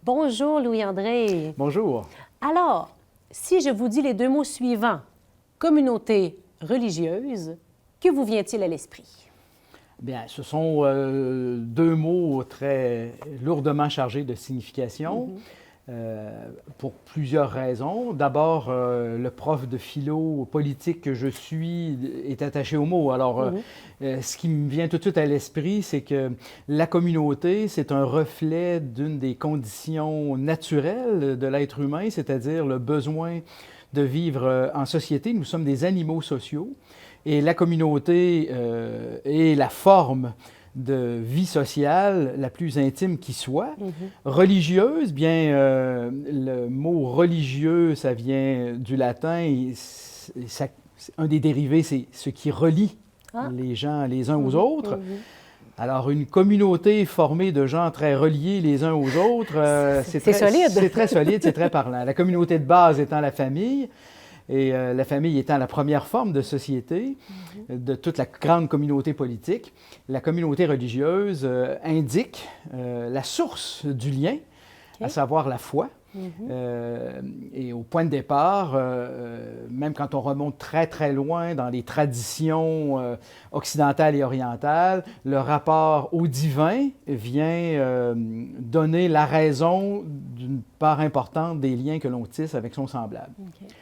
Bonjour Louis-André. Bonjour. Alors, si je vous dis les deux mots suivants, communauté religieuse, que vous vient-il à l'esprit? Bien, ce sont deux mots très lourdement chargés de signification pour plusieurs raisons. D'abord, le prof de philo politique que je suis est attaché aux mots. Alors, ce qui me vient tout de suite à l'esprit, c'est que la communauté, c'est un reflet d'une des conditions naturelles de l'être humain, c'est-à-dire le besoin de vivre en société. Nous sommes des animaux sociaux. Et la communauté est la forme de vie sociale la plus intime qui soit. Religieuse, bien, le mot religieux, ça vient du latin. Et un des dérivés, c'est ce qui relie les gens les uns aux autres. Alors, une communauté formée de gens très reliés les uns aux autres, c'est solide. C'est très solide, c'est très parlant. La communauté de base étant la famille, et la famille étant la première forme de société de toute la grande communauté politique, la communauté religieuse indique la source du lien, à savoir la foi. Et au point de départ, même quand on remonte très très loin dans les traditions occidentales et orientales, le rapport au divin vient donner la raison d'une part importante des liens que l'on tisse avec son semblable.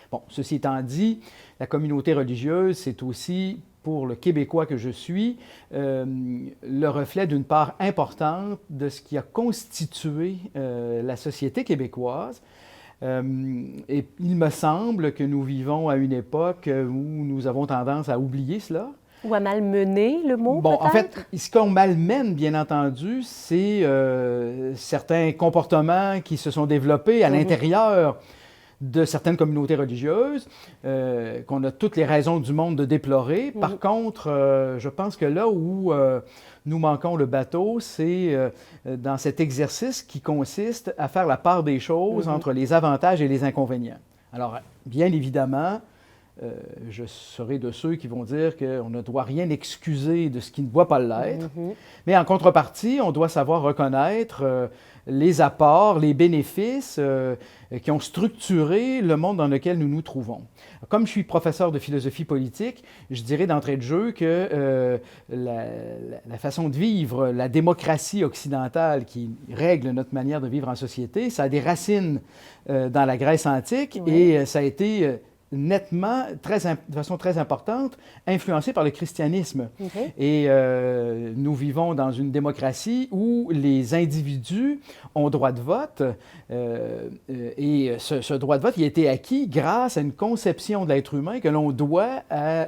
Bon, ceci étant dit, la communauté religieuse, c'est aussi, pour le Québécois que je suis, le reflet d'une part importante de ce qui a constitué la société québécoise. Et il me semble que nous vivons à une époque où nous avons tendance à oublier cela. Ou à malmener le mot, bon, peut-être? En fait, ce qu'on malmène, bien entendu, c'est certains comportements qui se sont développés à l'intérieur de certaines communautés religieuses, qu'on a toutes les raisons du monde de déplorer. Par contre, je pense que là où nous manquons le bateau, c'est dans cet exercice qui consiste à faire la part des choses entre les avantages et les inconvénients. Alors, bien évidemment, je serai de ceux qui vont dire qu'on ne doit rien excuser de ce qui ne doit pas l'être, mais en contrepartie, on doit savoir reconnaître les apports, les bénéfices qui ont structuré le monde dans lequel nous nous trouvons. Comme je suis professeur de philosophie politique, je dirais d'entrée de jeu que la façon de vivre, la démocratie occidentale qui règle notre manière de vivre en société, ça a des racines dans la Grèce antique et ça a été nettement, de façon très importante, influencé par le christianisme. Et nous vivons dans une démocratie où les individus ont droit de vote et ce droit de vote il a été acquis grâce à une conception de l'être humain que l'on doit à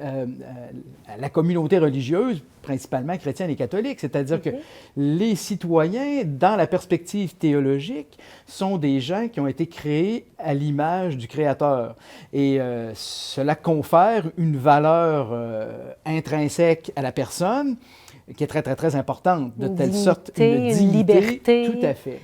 la communauté religieuse, principalement chrétienne et catholique. C'est-à-dire que les citoyens, dans la perspective théologique, sont des gens qui ont été créés à l'image du Créateur. Et cela confère une valeur intrinsèque à la personne qui est très, très, très importante, de telle sorte une dignité, une liberté. Tout à fait.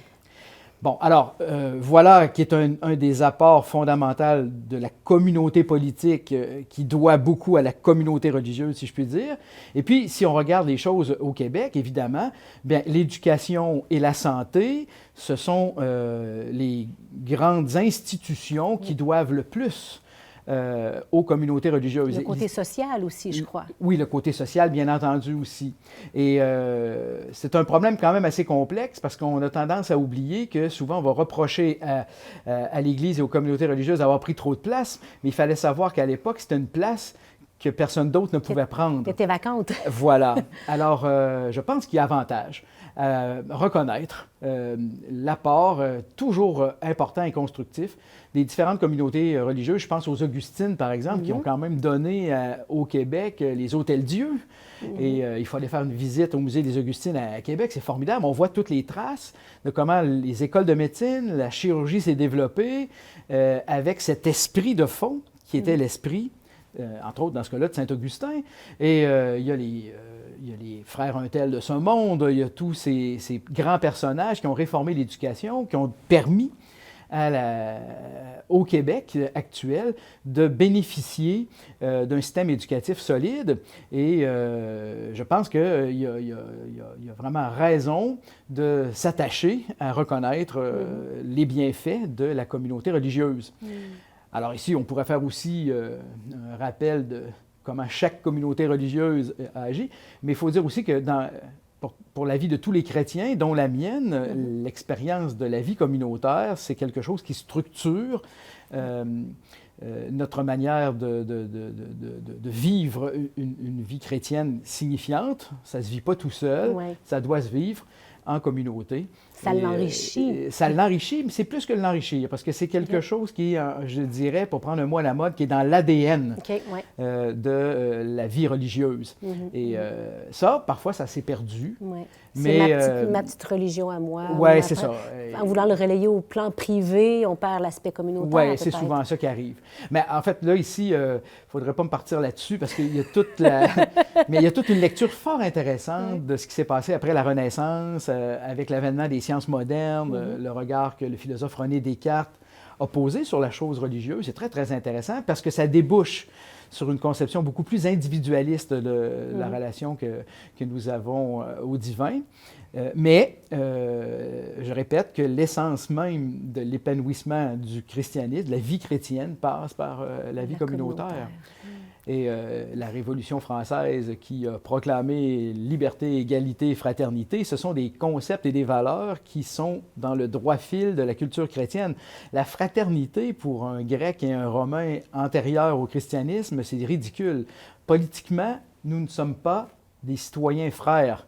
Bon, alors, voilà qui est un des apports fondamentaux de la communauté politique qui doit beaucoup à la communauté religieuse, si je puis dire. Et puis, si on regarde les choses au Québec, évidemment, bien, l'éducation et la santé, ce sont les grandes institutions qui doivent le plus aux communautés religieuses. Le côté social aussi, je crois. Oui, le côté social, bien entendu aussi. Et c'est un problème quand même assez complexe parce qu'on a tendance à oublier que souvent on va reprocher à l'Église et aux communautés religieuses d'avoir pris trop de place, mais il fallait savoir qu'à l'époque, c'était une place que personne d'autre ne pouvait prendre. Qui était vacante. Voilà. Alors, je pense qu'il y a avantage à reconnaître l'apport toujours important et constructif des différentes communautés religieuses. Je pense aux Augustines, par exemple, qui ont quand même donné au Québec les Hôtels-Dieu. Et il faut aller faire une visite au musée des Augustines à Québec. C'est formidable. On voit toutes les traces de comment les écoles de médecine, la chirurgie s'est développée avec cet esprit de fond qui était l'esprit, entre autres dans ce cas-là, de Saint-Augustin. Et il y a les frères Untel de ce monde, il y a tous ces grands personnages qui ont réformé l'éducation, qui ont permis au Québec actuel de bénéficier d'un système éducatif solide. Et je pense qu'il y a vraiment raison de s'attacher à reconnaître les bienfaits de la communauté religieuse. Alors ici, on pourrait faire aussi un rappel de comment chaque communauté religieuse a agi, mais il faut dire aussi que pour la vie de tous les chrétiens, dont la mienne, l'expérience de la vie communautaire, c'est quelque chose qui structure notre manière de vivre une vie chrétienne signifiante. Ça ne se vit pas tout seul, ça doit se vivre en communauté. Ça l'enrichit. Ça l'enrichit, mais c'est plus que l'enrichir, parce que c'est quelque chose qui, je dirais, pour prendre un mot à la mode, qui est dans l'ADN de la vie religieuse. Et ça, parfois, ça s'est perdu. C'est ma petite religion à moi. Oui, c'est ça. En voulant le relayer au plan privé, on perd l'aspect communautaire. Oui, c'est souvent ça qui arrive. Mais en fait, là, ici, il ne faudrait pas me partir là-dessus, parce qu'il y a mais il y a toute une lecture fort intéressante de ce qui s'est passé après la Renaissance, avec l'avènement des sciences modernes, le regard que le philosophe René Descartes a posé sur la chose religieuse. C'est très, très intéressant, parce que ça débouche sur une conception beaucoup plus individualiste de la relation que nous avons au divin. Mais je répète que l'essence même de l'épanouissement du christianisme, de la vie chrétienne, passe par la vie communautaire. Et la Révolution française qui a proclamé liberté, égalité, fraternité, ce sont des concepts et des valeurs qui sont dans le droit fil de la culture chrétienne. La fraternité, pour un grec et un romain antérieurs au christianisme, c'est ridicule. Politiquement, nous ne sommes pas des citoyens frères.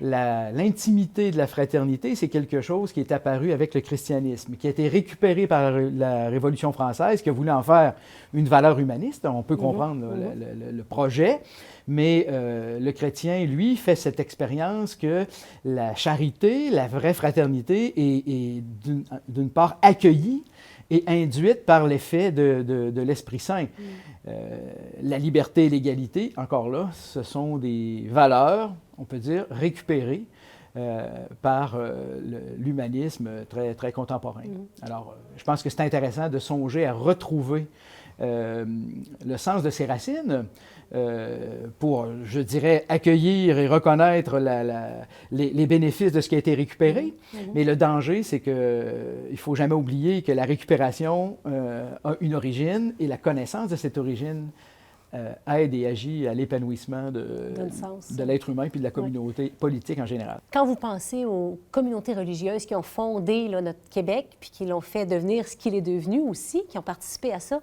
L'intimité de la fraternité, c'est quelque chose qui est apparu avec le christianisme, qui a été récupéré par la Révolution française, qui a voulu en faire une valeur humaniste. On peut comprendre le projet, mais le chrétien, lui, fait cette expérience que la charité, la vraie fraternité est d'une part accueillie et induite par l'effet de l'Esprit Saint. La liberté et l'égalité, encore là, ce sont des valeurs, on peut dire, récupérées par l'humanisme très, très contemporain. Alors, je pense que c'est intéressant de songer à retrouver le sens de ses racines pour, je dirais, accueillir et reconnaître les bénéfices de ce qui a été récupéré. Mais le danger, c'est qu'il ne faut jamais oublier que la récupération a une origine et la connaissance de cette origine aide et agit à l'épanouissement de l'être humain puis de la communauté politique en général. Quand vous pensez aux communautés religieuses qui ont fondé notre Québec puis qui l'ont fait devenir ce qu'il est devenu aussi, qui ont participé à ça,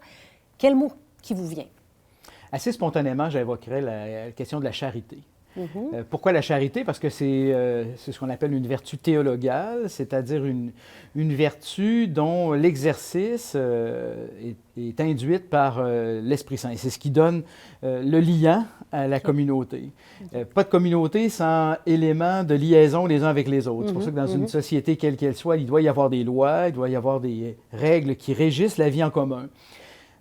quel mot qui vous vient? Assez spontanément, j'évoquerais la question de la charité. Pourquoi la charité? Parce que c'est ce qu'on appelle une vertu théologale, c'est-à-dire une vertu dont l'exercice est induite par l'Esprit Saint. C'est ce qui donne le lien à la communauté. Pas de communauté sans éléments de liaison les uns avec les autres. C'est pour ça que dans une société quelle qu'elle soit, il doit y avoir des lois, il doit y avoir des règles qui régissent la vie en commun.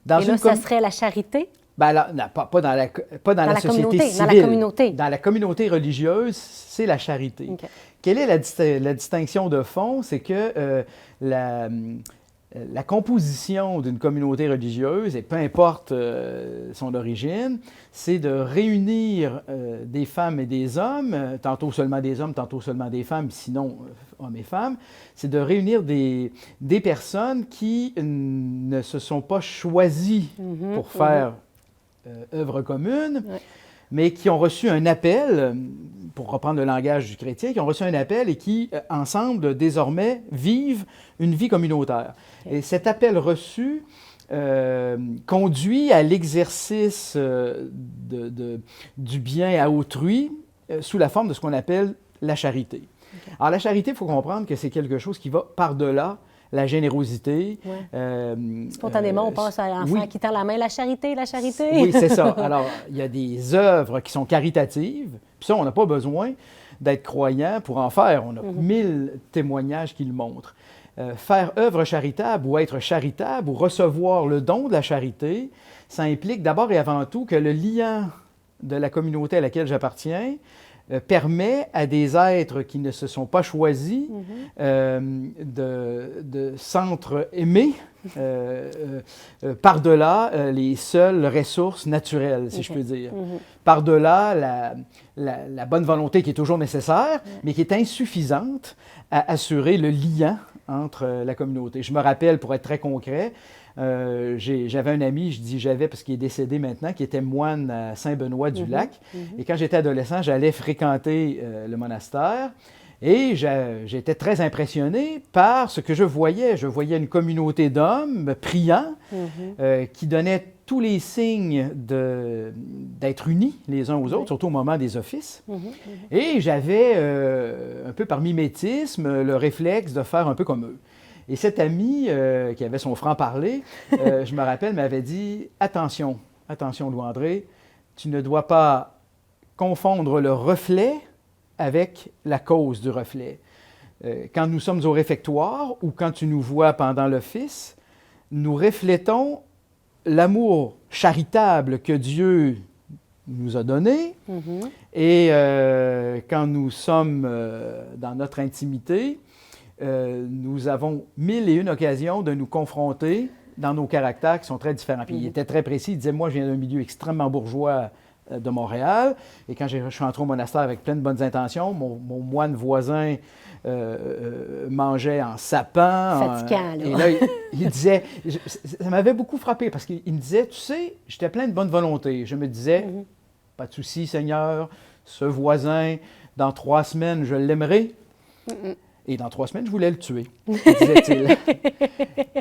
Et là, ça serait la charité? Ben là, non, pas dans la société civile. Dans la communauté. Dans la communauté religieuse, c'est la charité. Quelle est la distinction de fond? C'est que la composition d'une communauté religieuse, et peu importe son origine, c'est de réunir des femmes et des hommes, tantôt seulement des hommes, tantôt seulement des femmes, sinon hommes et femmes, c'est de réunir des personnes qui ne se sont pas choisies pour faire œuvre commune, mais qui ont reçu un appel, pour reprendre le langage du chrétien, qui ont reçu un appel et qui, ensemble, désormais, vivent une vie communautaire. Et cet appel reçu conduit à l'exercice du bien à autrui sous la forme de ce qu'on appelle la charité. Alors, la charité, il faut comprendre que c'est quelque chose qui va par-delà la générosité. Spontanément, on pense à l'enfant qui tend la main, la charité, la charité. Oui, c'est ça. Alors, il y a des œuvres qui sont caritatives, puis ça, on n'a pas besoin d'être croyant pour en faire. On a 1000 témoignages qui le montrent. Faire œuvre charitable ou être charitable ou recevoir le don de la charité, ça implique d'abord et avant tout que le lien de la communauté à laquelle j'appartiens permet à des êtres qui ne se sont pas choisis de s'entre-aimer par-delà les seules ressources naturelles, si je peux dire. Par-delà la bonne volonté qui est toujours nécessaire, mais qui est insuffisante à assurer le lien entre la communauté. Je me rappelle, pour être très concret, j'avais un ami, je dis j'avais parce qu'il est décédé maintenant, qui était moine à Saint-Benoît-du-Lac. Et quand j'étais adolescent, j'allais fréquenter le monastère et j'étais très impressionné par ce que je voyais. Je voyais une communauté d'hommes priants qui donnaient tous les signes d'être unis les uns aux autres, surtout au moment des offices. Et j'avais, un peu par mimétisme, le réflexe de faire un peu comme eux. Et cet ami, qui avait son franc-parler, je me rappelle, m'avait dit « Attention, attention Louis-André, tu ne dois pas confondre le reflet avec la cause du reflet. Quand nous sommes au réfectoire ou quand tu nous vois pendant l'office, nous reflétons l'amour charitable que Dieu nous a donné. Et quand nous sommes dans notre intimité, nous avons 1001 occasions de nous confronter dans nos caractères qui sont très différents. Puis il était très précis, il disait, moi, je viens d'un milieu extrêmement bourgeois de Montréal, et quand je suis entré au monastère avec plein de bonnes intentions, mon moine voisin mangeait en sapin. Fatigant, là. Et là, il disait, ça m'avait beaucoup frappé, parce qu'il me disait, tu sais, j'étais plein de bonne volonté. Je me disais, pas de souci, Seigneur, ce voisin, dans 3 semaines, je l'aimerai. Et dans 3 semaines, je voulais le tuer, disait-il.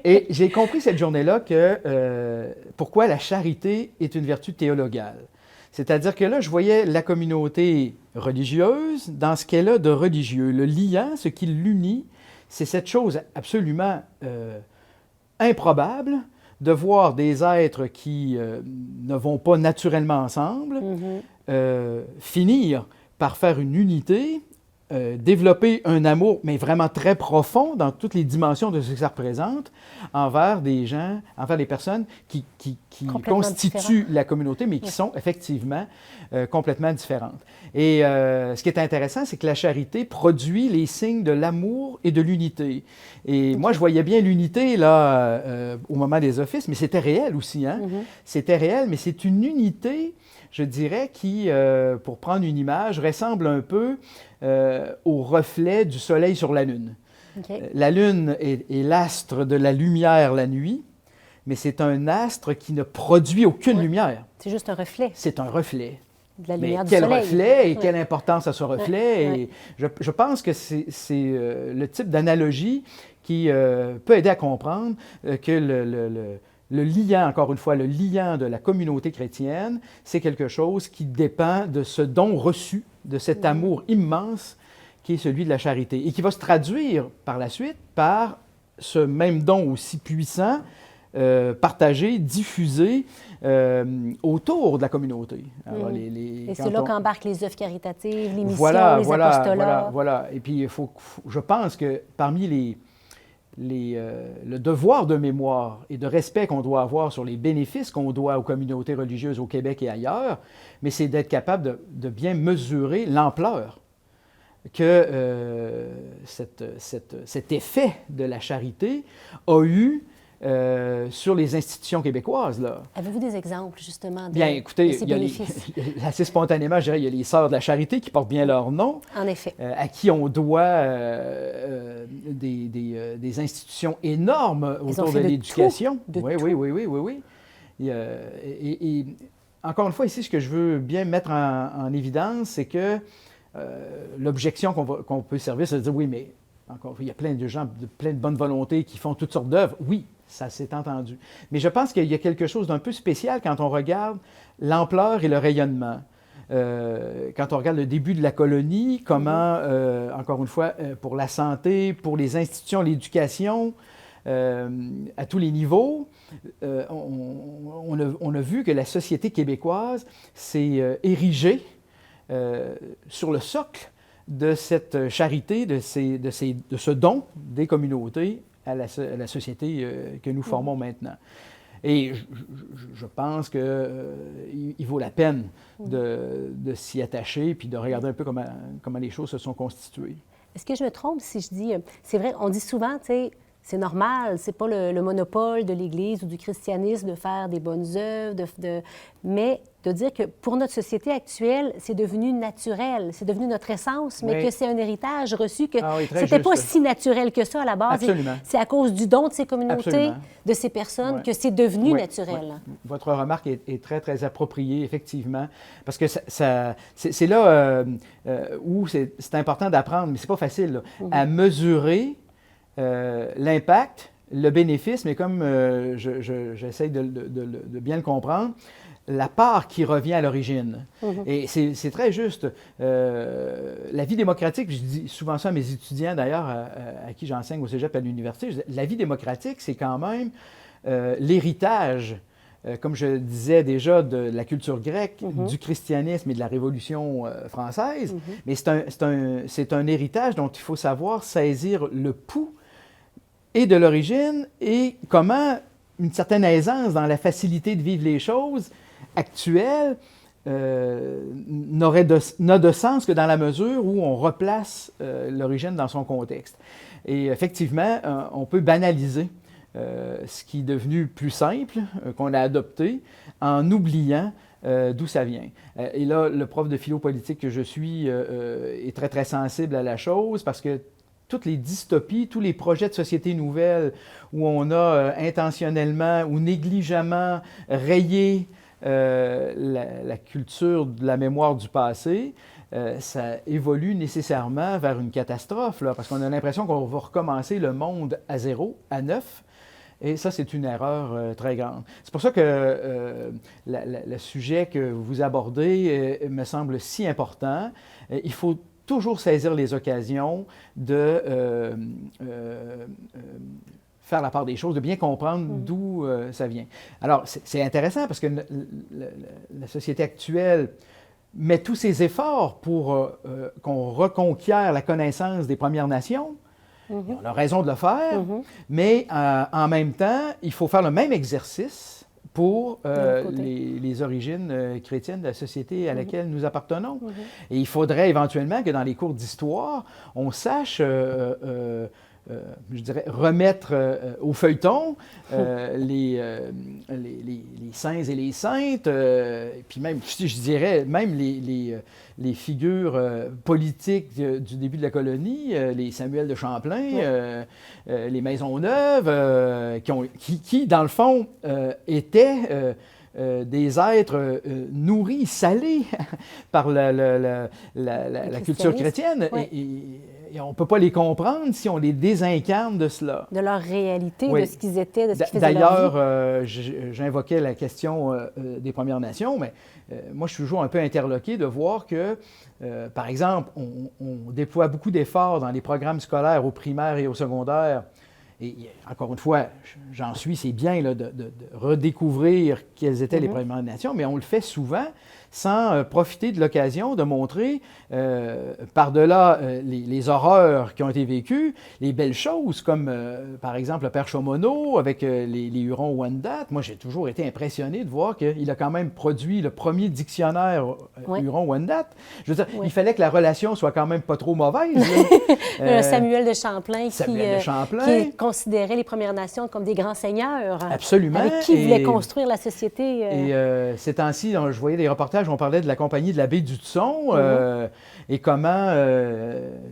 Et j'ai compris cette journée-là que pourquoi la charité est une vertu théologale. C'est-à-dire que là, je voyais la communauté religieuse dans ce qu'elle a de religieux. Le liant, ce qui l'unit, c'est cette chose absolument improbable de voir des êtres qui ne vont pas naturellement ensemble finir par faire une unité, développer un amour, mais vraiment très profond dans toutes les dimensions de ce que ça représente, envers des gens, envers des personnes qui constituent la communauté, mais qui sont effectivement complètement différentes. Et ce qui est intéressant, c'est que la charité produit les signes de l'amour et de l'unité. Et moi, je voyais bien l'unité là au moment des offices, mais c'était réel aussi. Hein? C'était réel, mais c'est une unité, je dirais, qui, pour prendre une image, ressemble un peu au reflet du soleil sur la Lune. La Lune est l'astre de la lumière la nuit, mais c'est un astre qui ne produit aucune lumière. C'est juste un reflet. C'est un reflet. De la lumière mais du quel soleil. reflet et quelle importance à ce reflet. Et je pense que c'est le type d'analogie qui peut aider à comprendre que le liant, encore une fois, le liant de la communauté chrétienne, c'est quelque chose qui dépend de ce don reçu, de cet amour immense qui est celui de la charité, et qui va se traduire par la suite par ce même don aussi puissant, partagé, diffusé autour de la communauté. Alors, et c'est là qu'embarquent les œuvres caritatives, les missions, les apostolats. Voilà. Et puis, je pense que parmi le devoir de mémoire et de respect qu'on doit avoir sur les bénéfices qu'on doit aux communautés religieuses au Québec et ailleurs, mais c'est d'être capable de bien mesurer l'ampleur que cet effet de la charité a eu sur les institutions québécoises. Là. Avez-vous des exemples, justement, bien, écoutez, de ces bénéfices? Assez spontanément, je dirais, il y a les Sœurs de la Charité qui portent bien leur nom. En effet. À qui on doit des institutions énormes autour de l'éducation. Oui. Et encore une fois, ici, ce que je veux bien mettre en évidence, c'est que l'objection qu'on peut servir, c'est de dire, oui, mais encore, il y a plein de gens, plein de bonne volonté qui font toutes sortes d'œuvres. Oui, ça s'est entendu. Mais je pense qu'il y a quelque chose d'un peu spécial quand on regarde l'ampleur et le rayonnement. Quand on regarde le début de la colonie, comment, encore une fois, pour la santé, pour les institutions, l'éducation, à tous les niveaux, on a vu que la société québécoise s'est érigée sur le socle de cette charité, de ce don des communautés à la société que nous formons maintenant. Et je pense qu'il il vaut la peine de s'y attacher puis de regarder un peu comment les choses se sont constituées. Est-ce que je me trompe si je dis, c'est vrai, on dit souvent, tu sais, c'est normal, c'est pas le monopole de l'Église ou du christianisme de faire des bonnes œuvres, mais de dire que pour notre société actuelle, c'est devenu naturel, c'est devenu notre essence, mais que c'est un héritage reçu, que c'était pas si naturel que ça à la base. Absolument. C'est à cause du don de ces communautés, de ces personnes, que c'est devenu naturel. Votre remarque est très, très appropriée, effectivement, parce que c'est là où c'est important d'apprendre, mais c'est pas facile, là, à mesurer l'impact, le bénéfice, mais comme j'essaie de bien le comprendre, la part qui revient à l'origine. Et c'est très juste. La vie démocratique, je dis souvent ça à mes étudiants d'ailleurs, à qui j'enseigne au cégep à l'université, la vie démocratique, c'est quand même l'héritage, comme je disais déjà, de la culture grecque, du christianisme et de la Révolution française. Mais c'est un héritage dont il faut savoir saisir le pouls et de l'origine, et comment une certaine aisance dans la facilité de vivre les choses actuelles n'a de sens que dans la mesure où on replace l'origine dans son contexte. Et effectivement, on peut banaliser ce qui est devenu plus simple, qu'on a adopté, en oubliant d'où ça vient. Et là, le prof de philo politique que je suis est très, très sensible à la chose, parce que toutes les dystopies, tous les projets de société nouvelle où on a intentionnellement ou négligemment rayé la culture de la mémoire du passé, ça évolue nécessairement vers une catastrophe, là, parce qu'on a l'impression qu'on va recommencer le monde à zéro, à neuf. Et ça, c'est une erreur très grande. C'est pour ça que le sujet que vous abordez me semble si important. Il faut toujours saisir les occasions de faire la part des choses, de bien comprendre d'où ça vient. Alors, c'est intéressant parce que la société actuelle met tous ses efforts pour qu'on reconquiert la connaissance des Premières Nations. On a raison de le faire, mais en même temps, il faut faire le même exercice pour les origines chrétiennes de la société à laquelle nous appartenons. Et il faudrait éventuellement que dans les cours d'histoire, on sache, je dirais, remettre au feuilleton les saints et les saintes, puis même, je dirais, même les figures politiques du début de la colonie, les Samuel de Champlain, les Maisonneuve, qui, dans le fond, étaient des êtres nourris, salés par la culture chrétienne. Et on ne peut pas les comprendre si on les désincarne de cela. De leur réalité, de ce qu'ils étaient, de ce qu'ils faisaient D'ailleurs, j'invoquais la question des Premières Nations, mais moi, je suis toujours un peu interloqué de voir que, par exemple, on déploie beaucoup d'efforts dans les programmes scolaires au primaire et au secondaire. Et encore une fois, j'en suis, c'est bien là, de redécouvrir quelles étaient les Premières Nations, mais on le fait souvent sans profiter de l'occasion de montrer, par-delà les horreurs qui ont été vécues, les belles choses, comme par exemple le père Chaumonot avec les Hurons-Wendat. Moi, j'ai toujours été impressionné de voir qu'il a quand même produit le premier dictionnaire Huron-Wendat. Je veux dire, il fallait que la relation soit quand même pas trop mauvaise. Samuel de Champlain, qui considérait les Premières Nations comme des grands seigneurs. Absolument. Avec qui il voulait construire la société. Et ces temps-ci, je voyais des reportages où on parlait de la compagnie de la baie du Tson et comment,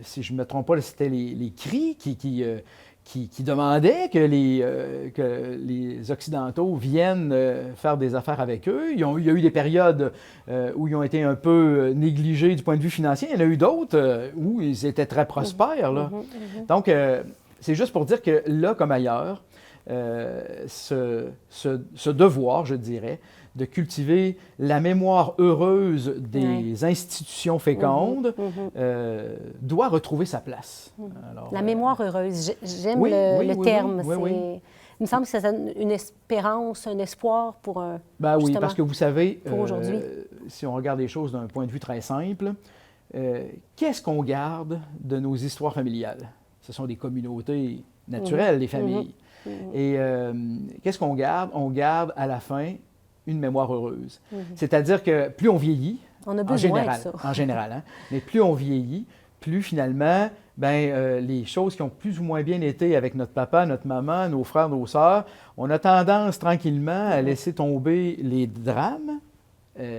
si je ne me trompe pas, c'était les Cris qui demandaient que les Occidentaux viennent faire des affaires avec eux. Il y a eu des périodes où ils ont été un peu négligés du point de vue financier. Il y en a eu d'autres où ils étaient très prospères. Là. Donc, c'est juste pour dire que là, comme ailleurs, ce devoir, je dirais, de cultiver la mémoire heureuse des institutions fécondes doit retrouver sa place. Alors, la mémoire heureuse, j'aime le terme. Il me semble que ça donne une espérance, un espoir pour oui, parce que vous savez, aujourd'hui. Si on regarde les choses d'un point de vue très simple, qu'est-ce qu'on garde de nos histoires familiales? Ce sont des communautés naturelles, les familles. Et qu'est-ce qu'on garde? On garde à la fin une mémoire heureuse. C'est-à-dire que plus on vieillit, on a besoin de ça. En général, hein, mais plus on vieillit, plus finalement, les choses qui ont plus ou moins bien été avec notre papa, notre maman, nos frères, nos sœurs, on a tendance tranquillement à laisser tomber les drames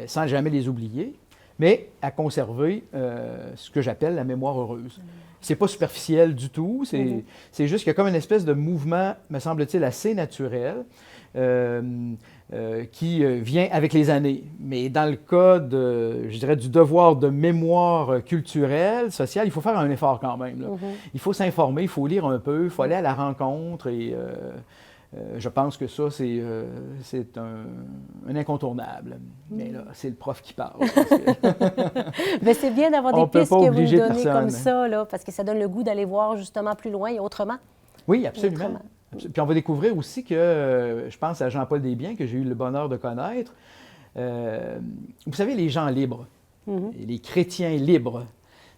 sans jamais les oublier, mais à conserver ce que j'appelle la mémoire heureuse. C'est pas superficiel du tout, c'est juste qu'il y a comme une espèce de mouvement, me semble-t-il, assez naturel qui vient avec les années. Mais dans le cas, je dirais, du devoir de mémoire culturelle, sociale, il faut faire un effort quand même. Là. Il faut s'informer, il faut lire un peu, il faut aller à la rencontre et je pense que ça, c'est un incontournable. Mais là, c'est le prof qui parle. Mais c'est bien d'avoir des pistes que vous de donnez comme ça, là, parce que ça donne le goût d'aller voir justement plus loin et autrement. Oui, absolument. Puis on va découvrir aussi que, je pense à Jean-Paul Desbiens, que j'ai eu le bonheur de connaître. Vous savez, les gens libres, les chrétiens libres,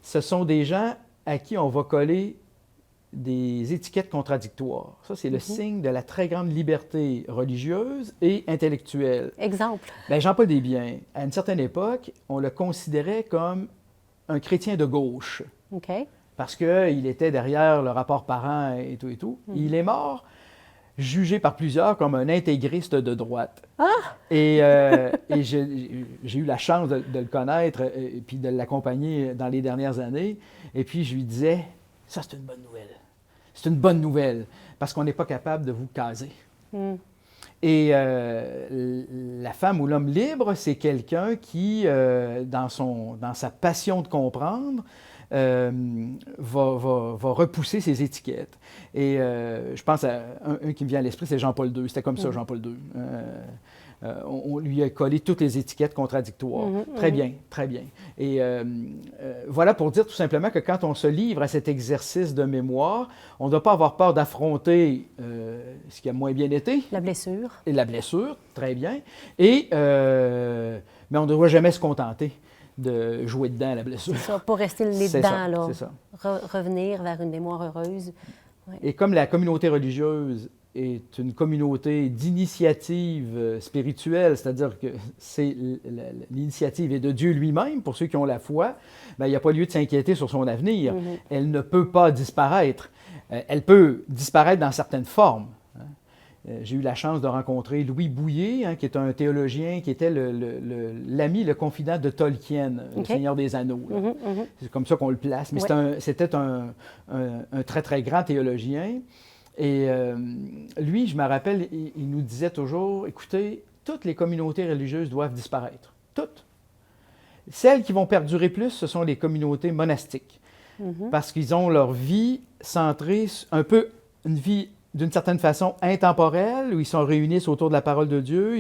ce sont des gens à qui on va coller des étiquettes contradictoires. Ça, c'est le signe de la très grande liberté religieuse et intellectuelle. Exemple? Jean-Paul Desbiens, à une certaine époque, on le considérait comme un chrétien de gauche. OK. Parce qu'il était derrière le rapport parent et tout et tout. Il est mort jugé par plusieurs comme un intégriste de droite. Ah! Et j'ai eu la chance de le connaître et puis de l'accompagner dans les dernières années. Et puis je lui disais, ça c'est une bonne nouvelle. C'est une bonne nouvelle parce qu'on n'est pas capable de vous caser. Et la femme ou l'homme libre, c'est quelqu'un qui, dans sa passion de comprendre, va repousser ses étiquettes. Et je pense à un qui me vient à l'esprit, c'est Jean-Paul II. C'était comme ça, Jean-Paul II. On lui a collé toutes les étiquettes contradictoires. Très bien, très bien. Et voilà pour dire tout simplement que quand on se livre à cet exercice de mémoire, on ne doit pas avoir peur d'affronter ce qui a moins bien été. La blessure. Et la blessure, très bien. Et, mais on ne doit jamais se contenter de jouer dedans, la blessure. C'est ça, pour rester le nez dedans, là. C'est ça. Revenir vers une mémoire heureuse. Ouais. Et comme la communauté religieuse est une communauté d'initiative spirituelle, c'est-à-dire que l'initiative est de Dieu lui-même, pour ceux qui ont la foi, il n'y a pas lieu de s'inquiéter sur son avenir. Elle ne peut pas disparaître. Elle peut disparaître dans certaines formes. J'ai eu la chance de rencontrer Louis Bouillet, qui est un théologien, qui était l'ami, le confident de Tolkien, le Seigneur des Anneaux. C'est comme ça qu'on le place. Mais c'était un très, très grand théologien. Et lui, je me rappelle, il nous disait toujours, écoutez, toutes les communautés religieuses doivent disparaître. Toutes. Celles qui vont perdurer plus, ce sont les communautés monastiques. Parce qu'ils ont leur vie centrée, un peu une vie d'une certaine façon intemporelle, où ils sont réunis autour de la parole de Dieu,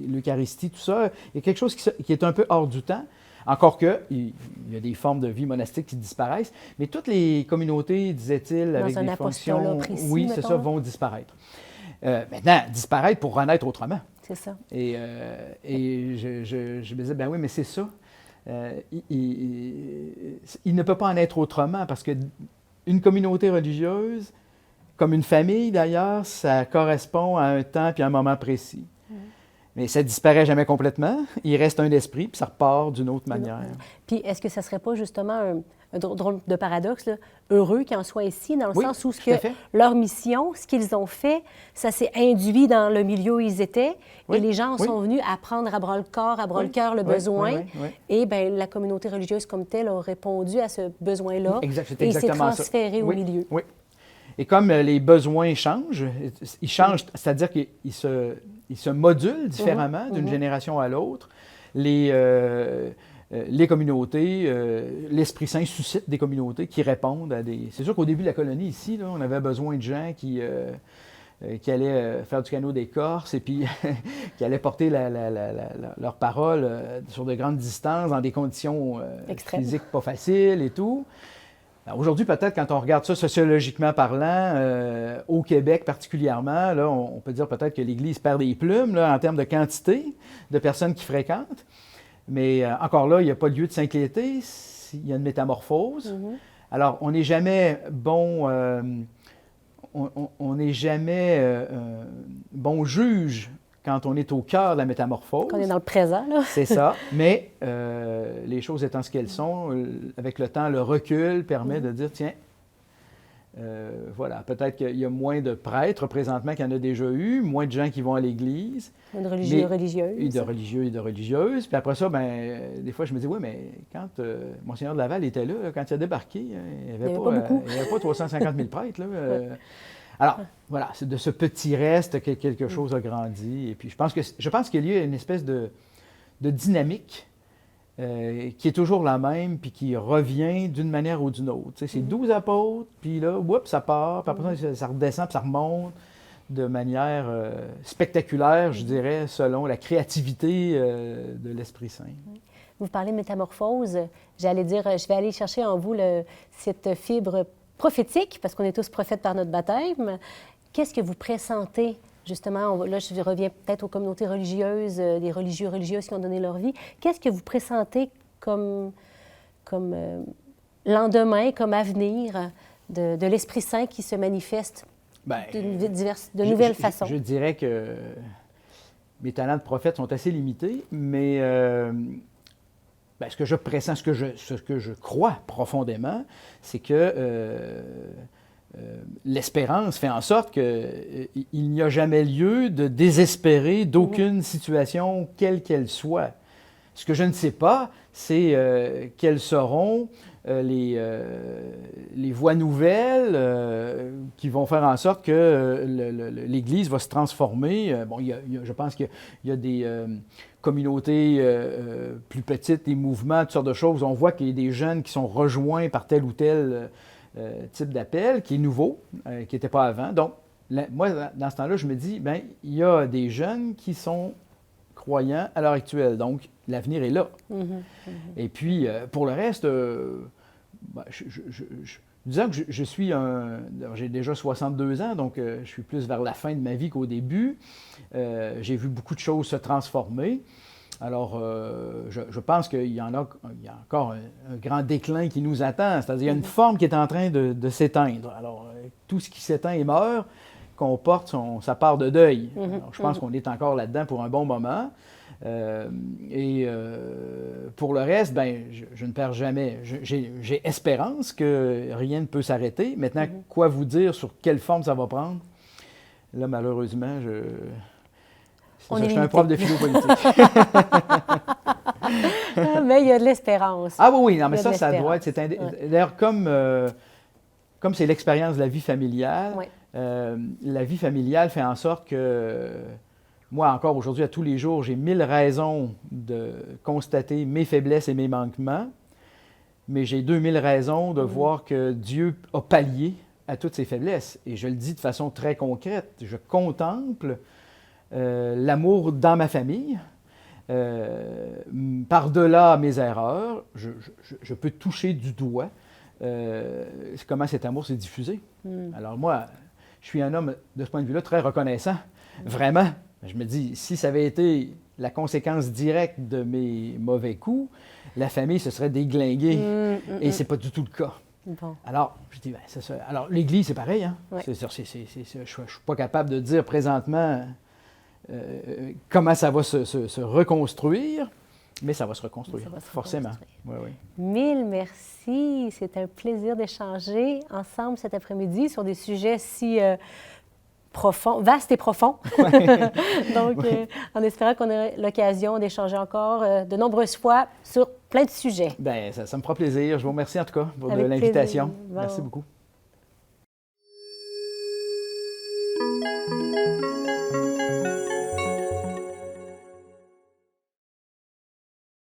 l'Eucharistie, tout ça. Il y a quelque chose qui est un peu hors du temps. Encore qu'il y a des formes de vie monastique qui disparaissent, mais toutes les communautés, disait-il, avec des fonctions, précis, oui, c'est ça, vont disparaître. Maintenant, disparaître pour renaître autrement. C'est ça. Et je me disais, ben oui, mais c'est ça. Il ne peut pas en être autrement parce qu'une communauté religieuse, comme une famille d'ailleurs, ça correspond à un temps puis à un moment précis. Mais ça ne disparaît jamais complètement. Il reste un esprit, puis ça repart d'une autre manière. Puis est-ce que ça ne serait pas justement un drôle de paradoxe, là, heureux qu'ils en soient ici, dans le sens où leur mission, ce qu'ils ont fait, ça s'est induit dans le milieu où ils étaient, et les gens sont venus apprendre à bras-le-corps, à bras-le-cœur le besoin, et bien la communauté religieuse comme telle a répondu à ce besoin-là, et s'est transféré au milieu. Oui. Et comme les besoins changent, ils changent, c'est-à-dire qu'ils se modulent différemment d'une génération à l'autre. Les communautés, l'Esprit Saint suscite des communautés qui répondent à des... C'est sûr qu'au début de la colonie, ici, là, on avait besoin de gens qui allaient faire du canot d'écorce et puis qui allaient porter leur parole sur de grandes distances, dans des conditions physiques pas faciles et tout. Aujourd'hui, peut-être, quand on regarde ça sociologiquement parlant, au Québec particulièrement, là, on peut dire peut-être que l'Église perd des plumes là, en termes de quantité de personnes qui fréquentent. Mais encore là, il n'y a pas lieu de s'inquiéter. Il y a une métamorphose. Alors, on n'est jamais bon... on n'est jamais bon juge quand on est au cœur de la métamorphose. Quand on est dans le présent, là. C'est ça. Mais les choses étant ce qu'elles sont, avec le temps, le recul permet de dire, tiens, voilà, peut-être qu'il y a moins de prêtres présentement qu'il y en a déjà eu, moins de gens qui vont à l'Église. Moins de religieux et religieuses. Et de religieux et de religieuses. Puis après ça, des fois, je me dis, oui, mais quand Monseigneur de Laval était là, quand il a débarqué, il n'y avait pas 350 000 prêtres. Là, Alors, voilà, c'est de ce petit reste que quelque chose a grandi. Et puis, je pense qu'il y a une espèce de dynamique qui est toujours la même, puis qui revient d'une manière ou d'une autre. Tu sais, c'est 12 apôtres, puis là, oups, ça part, puis après ça redescend, puis ça remonte de manière spectaculaire, je dirais, selon la créativité de l'Esprit Saint. Vous parlez de métamorphose. J'allais dire, je vais aller chercher en vous cette fibre prophétique, parce qu'on est tous prophètes par notre baptême. Qu'est-ce que vous pressentez? Justement, là, je reviens peut-être aux communautés religieuses, des religieux et religieuses qui ont donné leur vie. Qu'est-ce que vous pressentez comme lendemain, comme avenir de l'Esprit Saint qui se manifeste de nouvelles façons? Je dirais que mes talents de prophète sont assez limités, mais ce que je pressens, ce que je crois profondément, c'est que l'espérance fait en sorte qu'il n'y a jamais lieu de désespérer d'aucune situation, quelle qu'elle soit. Ce que je ne sais pas, c'est quelles seront les voies nouvelles qui vont faire en sorte que l'Église va se transformer. Je pense qu'il y a des communautés plus petites, des mouvements, toutes sortes de choses. On voit qu'il y a des jeunes qui sont rejoints par tel ou tel type d'appel, qui est nouveau, qui n'était pas avant. Donc, moi, dans ce temps-là, je me dis, il y a des jeunes qui sont croyants à l'heure actuelle. Donc, l'avenir est là. Et puis, pour le reste, disons que je suis j'ai déjà 62 ans, donc je suis plus vers la fin de ma vie qu'au début. J'ai vu beaucoup de choses se transformer. Alors, je pense qu'il y a encore un grand déclin qui nous attend, c'est-à-dire qu'il y a une forme qui est en train de s'éteindre. Alors, tout ce qui s'éteint et meurt comporte sa part de deuil. Alors, je pense qu'on est encore là-dedans pour un bon moment. Pour le reste, je ne perds jamais. J'ai espérance que rien ne peut s'arrêter. Maintenant, quoi vous dire sur quelle forme ça va prendre? Là, malheureusement, je suis un prof de philo politique. Mais il y a de l'espérance. Ah oui, non, mais ça doit être... D'ailleurs, comme c'est l'expérience de la vie familiale, la vie familiale fait en sorte que moi, encore aujourd'hui, à tous les jours, j'ai 1000 raisons de constater mes faiblesses et mes manquements, mais j'ai 2000 raisons de voir que Dieu a pallié à toutes ces faiblesses. Et je le dis de façon très concrète. Je contemple l'amour dans ma famille. Par-delà mes erreurs, je peux toucher du doigt comment cet amour s'est diffusé. Alors moi, je suis un homme, de ce point de vue-là, très reconnaissant. Vraiment. Je me dis, si ça avait été la conséquence directe de mes mauvais coups, la famille se serait déglinguée. Et ce n'est pas du tout le cas. Bon. Alors, je dis, c'est ça. Alors, l'Église, c'est pareil. Hein? Je ne suis pas capable de dire présentement comment ça va se reconstruire, mais ça va se reconstruire, forcément. Oui. 1000 merci. C'est un plaisir d'échanger ensemble cet après-midi sur des sujets si profonds, vastes et profonds. Donc, en espérant qu'on ait l'occasion d'échanger encore de nombreuses fois sur plein de sujets. Bien, ça me fera plaisir. Je vous remercie en tout cas pour l'invitation. Merci beaucoup.